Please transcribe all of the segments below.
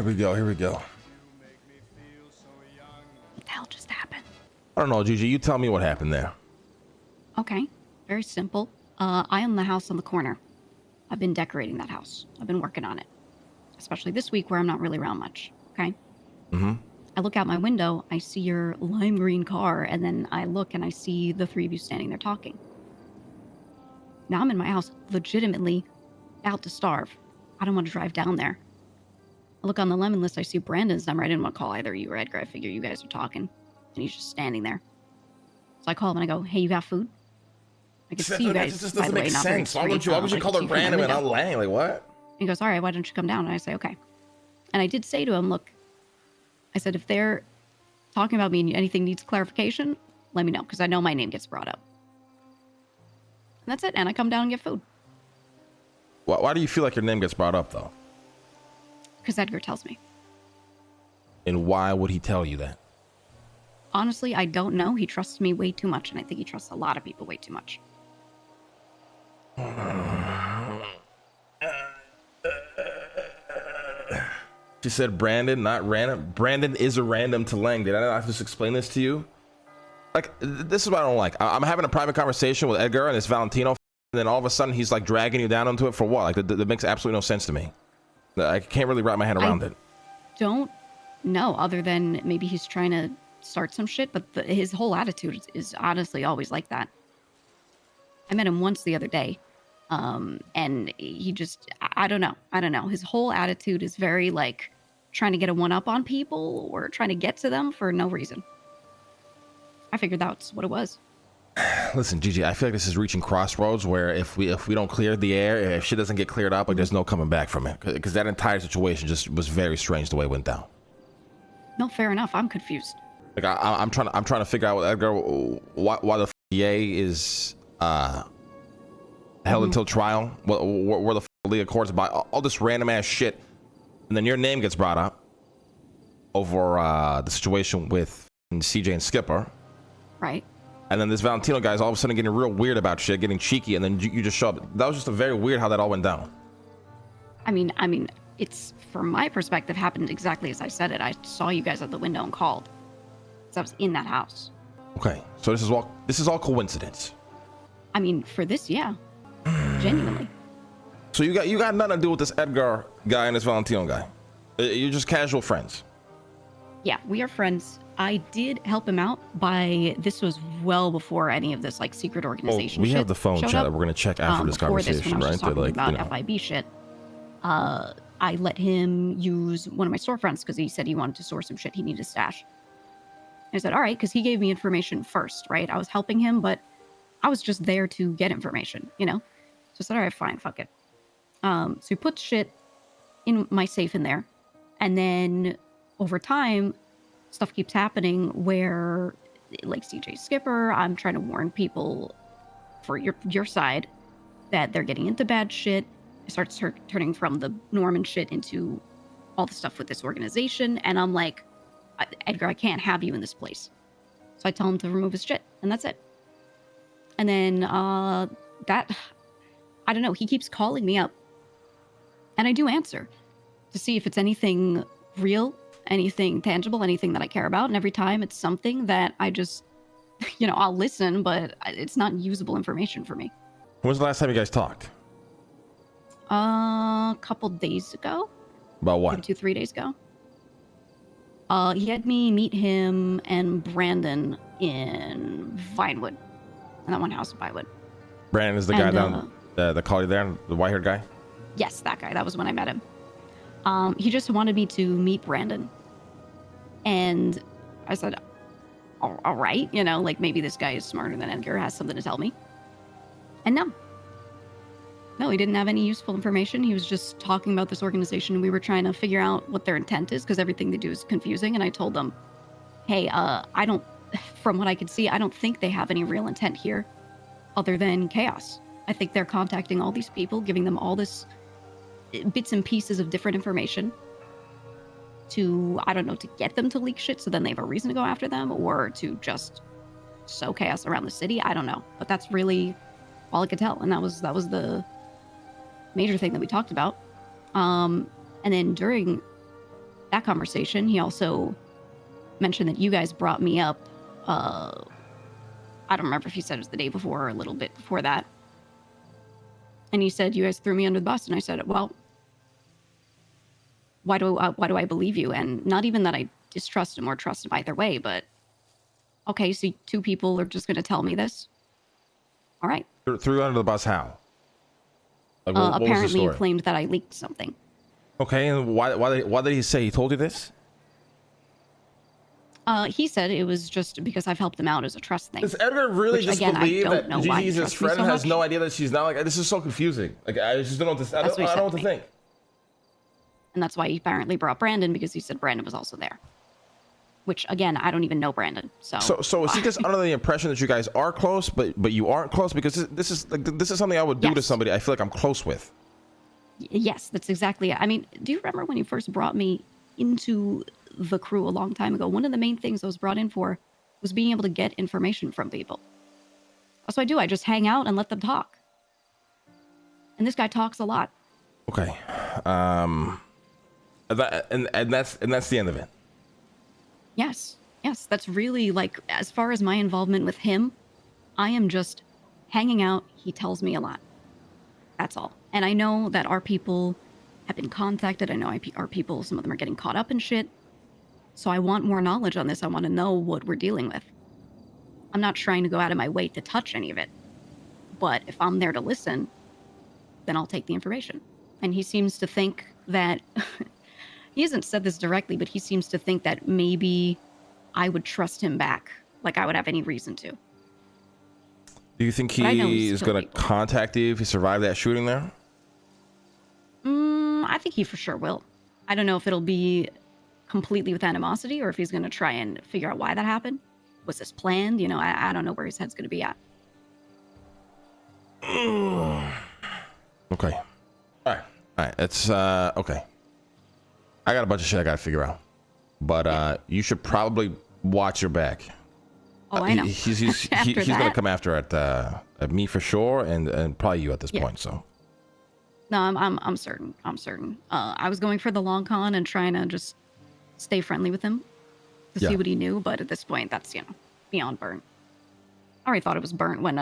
Here we go. Here we go. What the hell just happened? I don't know, Gigi. You tell me what happened there. Okay, very simple. I own the house on the corner. I've been decorating that house. I've been working on it. Especially this week where I'm not really around much, okay? Mm-hmm. I look out my window, I see your lime green car, and then I look and I see the three of you standing there talking. Now I'm in my house, legitimately about to starve. I don't want to drive down there. I look on the lemon list, I see Brandon's number. I didn't want to call either you or Edgar. I figure you guys are talking. And he's just standing there. So I call him and I go, hey, you got food? I can see you guys. This just doesn't make sense. Why would you call her random and not Lang? Like, what? He goes, all right, why don't you come down? And I say, okay. And I did say to him, look, I said, if they're talking about me and anything needs clarification, let me know, because I know my name gets brought up. And that's it. And I come down and get food. Why do you feel like your name gets brought up, though? Because Edgar tells me. And why would he tell you that? Honestly, I don't know. He trusts me way too much, and I think he trusts a lot of people way too much. She said Brandon, not random. Brandon is a random to Lang. Did I not just explain this to you? Like, this is what I don't like. I'm having a private conversation with Edgar and this Valentino, and then all of a sudden he's like dragging you down into it for what? Like, that makes absolutely no sense to me. I can't really wrap my head around it. Don't know, other than maybe he's trying to start some shit, but his whole attitude is honestly always like that. I met him once the other day, and he just, I don't know. His whole attitude is very like trying to get a one-up on people or trying to get to them for no reason. I figured that's what it was. Listen, Gigi, I feel like this is reaching crossroads where if we don't clear the air, if shit doesn't get cleared up, like there's no coming back from it, because that entire situation just was very strange the way it went down. No, fair enough. I'm confused. Like I'm trying to figure out with Edgar why the DA is held until trial, where the legal courts about all this random ass shit, and then your name gets brought up over the situation with CJ and Skipper, right? And then this Valentino guy is all of a sudden getting real weird about shit, getting cheeky, and then you just show up. That was just a very weird how that all went down. I mean, it's, from my perspective, happened exactly as I said it. I saw you guys at the window and called. So I was in that house. Okay, so this is all coincidence. I mean, for this, yeah. Genuinely. So you got nothing to do with this Edgar guy and this Valentino guy. You're just casual friends. Yeah, we are friends. I did help him out this was well before any of this like secret organization. We have the phone chat that we're gonna check after this conversation, right? Talking about FIB shit. I let him use one of my storefronts because he said he wanted to store some shit he needed to stash. I said, all right, because he gave me information first, right? I was helping him, but I was just there to get information, you know? So I said, all right, fine, fuck it. So he put shit in my safe in there. And then over time, stuff keeps happening where, like CJ Skipper, I'm trying to warn people for your side that they're getting into bad shit. It starts turning from the Norman shit into all the stuff with this organization. And I'm like, Edgar, I can't have you in this place. So I tell him to remove his shit, and that's it. And then I don't know, he keeps calling me up. And I do answer to see if it's anything real, anything tangible, anything that I care about. And every time it's something that I just, I'll listen, but it's not usable information for me. When was the last time you guys talked? A couple days ago. About what? 2-3 days ago. He had me meet him and Brandon in Vinewood. In that one house in Vinewood. Brandon is the guy down, the collie there, the white-haired guy? Yes, that guy. That was when I met him. He just wanted me to meet Brandon. And I said, all right, like maybe this guy is smarter than Edgar, has something to tell me. And no, he didn't have any useful information. He was just talking about this organization. We were trying to figure out what their intent is because everything they do is confusing. And I told them, hey, from what I could see, I don't think they have any real intent here other than chaos. I think they're contacting all these people, giving them all this bits and pieces of different information to, I don't know, to get them to leak shit so then they have a reason to go after them, or to just sow chaos around the city. I don't know. But that's really all I could tell. And that was the major thing that we talked about. And then during that conversation, he also mentioned that you guys brought me up. I don't remember if he said it was the day before or a little bit before that. And he said, you guys threw me under the bus. And I said, well, why do I believe you? And not even that I distrust him or trust him either way, but okay, so two people are just going to tell me this. All right. Threw you under the bus how? Like, what was the apparently you story? claimed that I leaked something. Okay, and why did he say he told you this? He said it was just because I've helped him out as a trust thing. Does Edgar really Which, just again, believe I don't that know why Gigi's he his trusts me friend so has much. no idea that she's not like this is so confusing. Like I just don't know what to I That's don't, what he I don't know what said to to me. think. And that's why he apparently brought Brandon, because he said Brandon was also there. Which, again, I don't even know Brandon. So is he just under the impression that you guys are close, but you aren't close? Because this is something I would do to Yes. somebody I feel like I'm close with. Yes, that's exactly it. I mean, do you remember when you first brought me into the crew a long time ago? One of the main things I was brought in for was being able to get information from people. That's what I do. I just hang out and let them talk. And this guy talks a lot. Okay, and that's the end of it. Yes, that's really, like, as far as my involvement with him, I am just hanging out. He tells me a lot. That's all. And I know that our people have been contacted. I know our people, some of them are getting caught up in shit. So I want more knowledge on this. I want to know what we're dealing with. I'm not trying to go out of my way to touch any of it. But if I'm there to listen, then I'll take the information. And he seems to think that... He hasn't said this directly, but he seems to think that maybe I would trust him back. Like I would have any reason to. Do you think But I know he he's is still going to people. contact you if he survived that shooting there? I think he for sure will. I don't know if it'll be completely with animosity or if he's going to try and figure out why that happened. Was this planned? You know, I don't know where his head's going to be at. Okay. All right. It's okay. I got a bunch of shit I got to figure out, but you should probably watch your back. Oh, I know. He's After gonna that- come after at me for sure, and probably you at this point. So No, I'm certain. I'm certain. I was going for the long con and trying to just stay friendly with him to Yeah. see what he knew. But at this point, that's, you know, beyond burnt. I already thought it was burnt when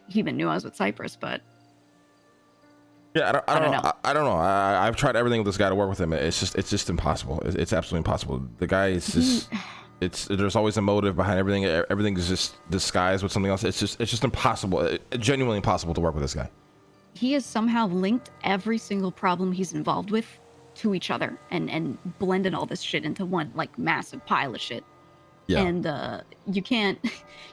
he even knew I was with Cypress, but yeah, I don't know. I don't know. I've tried everything with this guy to work with him. It's just impossible. It's absolutely impossible. The guy is just. There's always a motive behind everything. Everything is just disguised with something else. It's just impossible. Genuinely impossible to work with this guy. he has somehow linked every single problem he's involved with to each other and blended all this shit into one, like, massive pile of shit. Yeah. And you can't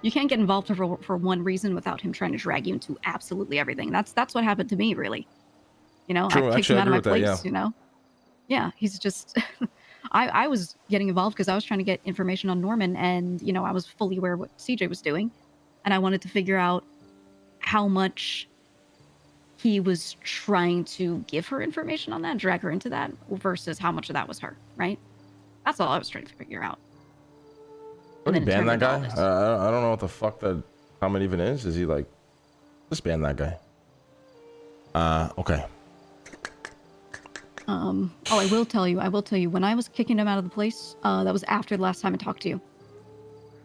get involved for one reason without him trying to drag you into absolutely everything. That's what happened to me, really. You know, True. I kicked Actually, him I out of my agree with place, that, you know? Yeah, he's just... I was getting involved because I was trying to get information on Norman, and, you know, I was fully aware of what CJ was doing, and I wanted to figure out how much he was trying to give her information on that, drag her into that, versus how much of that was her, right? That's all I was trying to figure out. Would he it ban turned that into all guy? this. I don't know what the fuck that comment even is. Is he like, just ban that guy? Okay. Oh, I will tell you, when I was kicking him out of the place, that was after the last time I talked to you.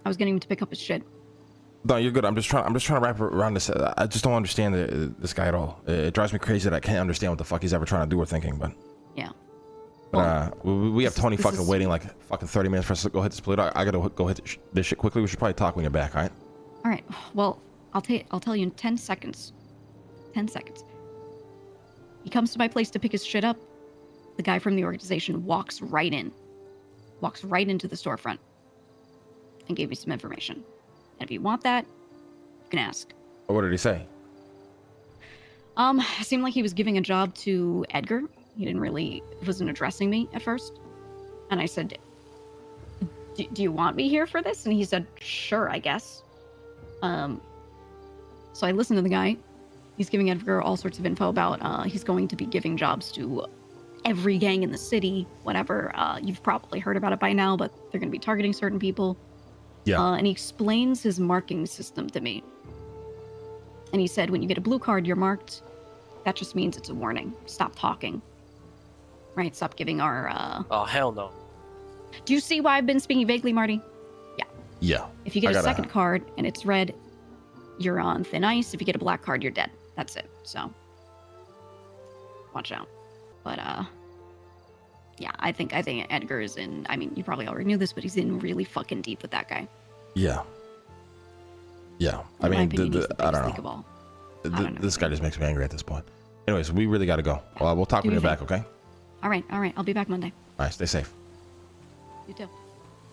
I was getting him to pick up his shit. No, you're good. I'm just trying to wrap around this. I just don't understand this guy at all. It drives me crazy that I can't understand what the fuck he's ever trying to do or thinking. But Yeah. we have Tony this fucking is- waiting like fucking 30 minutes for us to go hit this plate. I gotta go hit this shit quickly. We should probably talk when you're back. All right? All right. Well, I'll tell you in 10 seconds. 10 seconds. He comes to my place to pick his shit up. The guy from the organization walks right into the storefront and gave me some information. And if you want that, you can ask. What did he say? It seemed like he was giving a job to Edgar. He wasn't addressing me at first. And I said, do you want me here for this? And he said, sure, I guess. So I listened to the guy. He's giving Edgar all sorts of info about, he's going to be giving jobs to every gang in the city, whatever. You've probably heard about it by now, but they're going to be targeting certain people. Yeah. And he explains his marking system to me. And he said, when you get a blue card, you're marked. That just means it's a warning. Stop talking. Right, stop giving our, Oh, hell no. Do you see why I've been speaking vaguely, Marty? Yeah. If you get a second card and it's red, you're on thin ice. If you get a black card, you're dead. That's it. So, watch out. But, yeah, I think Edgar is in, I mean, you probably already knew this, but he's in really fucking deep with that guy. Yeah. Yeah. I In my mean, opinion, he's the I biggest don't leak know. of all. I don't know. This guy just makes me angry at this point. Anyways, we really got to go. Yeah. We'll talk Do when your you're back, thing. okay? All right. I'll be back Monday. All right, stay safe. You too.